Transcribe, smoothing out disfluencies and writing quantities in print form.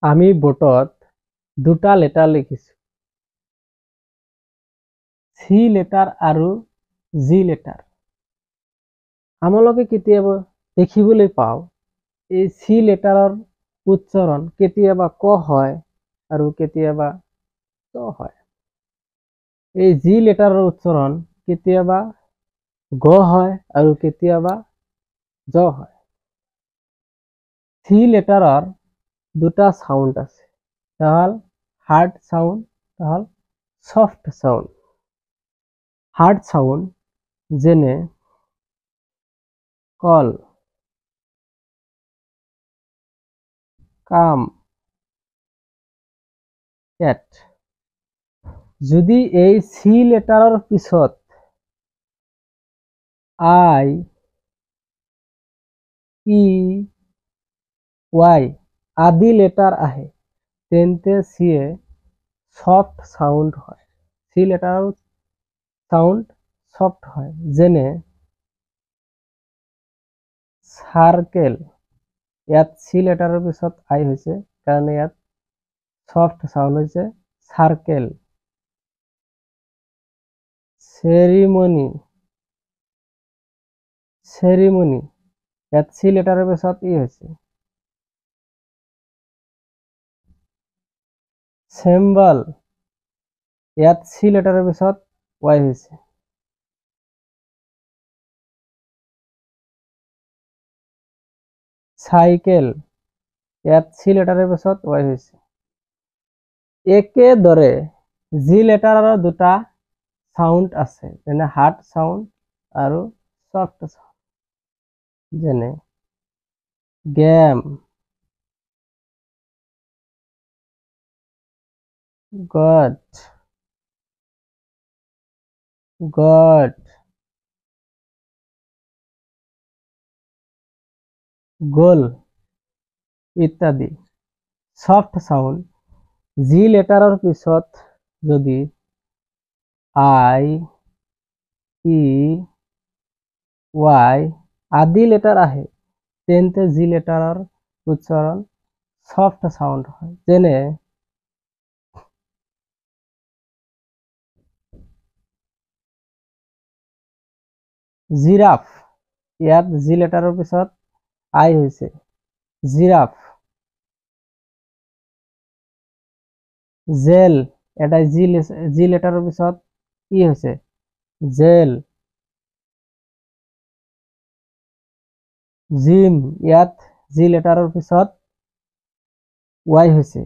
আমি বোৰ্ডত দুটা লেটাৰ লিখিছো, চি লেটাৰ আৰু জি লেটাৰ। আমালোকে কেতিয়াবা দেখিবলৈ পাওঁ এই চি লেটাৰৰ উচ্চাৰণ কেতিয়াবা ক হয় আৰু কেতিয়াবা ত হয়। এই জি লেটাৰৰ উচ্চাৰণ কেতিয়াবা গ হয় আৰু কেতিয়াবা জ হয়। চি লেটাৰৰ দুটা সাউন্ড আছে, এটা হল হার্ড সাউন্ড, এটা হল সফট সাউন্ড। হার্ড সাউন্ড যেনে কল, কাম, ক্যাট। যদি এই চি লেটাৰৰ পিছত আই, ই, ওয়াই আদি লেটাৰ আহে তেন্তে সিয়ে সফট সাউন্ড হয়। চি লেটাৰৰ সাউন্ড সফট হয়, যেনে সাৰ্কেল। ইয়াত চি লেটাৰৰ পিছত আই হৈছে কাৰণে ইয়াত সফট সাউন্ড হৈছে সাৰ্কেল। সেৰিমনি, সেৰিমনি। ইয়াত চি লেটাৰৰ পিছত ই হৈছে। চেম্বল, ইয়াত চি লেটাৰৰ পিছত ওয়াই হৈছে। সাইকেল, ইয়াত চি লেটাৰৰ পিছত ওয়াই হৈছে। একেদৰে জি লেটাৰৰ দুটা সাউন্ড আছে, যেনে হাৰ্ড সাউন্ড আৰু সফট সাউন্ড, যেনে গেম, গড, গড, গোল ইত্যাদি। সফট সাউন্ড জি লেটাৰৰ পিছত যদি আই, ই, ওয়াই আদি লেটাৰ আহে তেন্তে জি লেটাৰৰ উচ্চাৰণ সফট সাউন্ড হয়, যেনে জিৰাফ। ইয়াত জি লেটাৰৰ পিছত আই হৈছে, জিৰাফ। জেল, এটা জি লেটাৰৰ পিছত ই হৈছে, জেল। জিম, ইয়াত জি লেটাৰৰ পিছত ওয়াই হৈছে,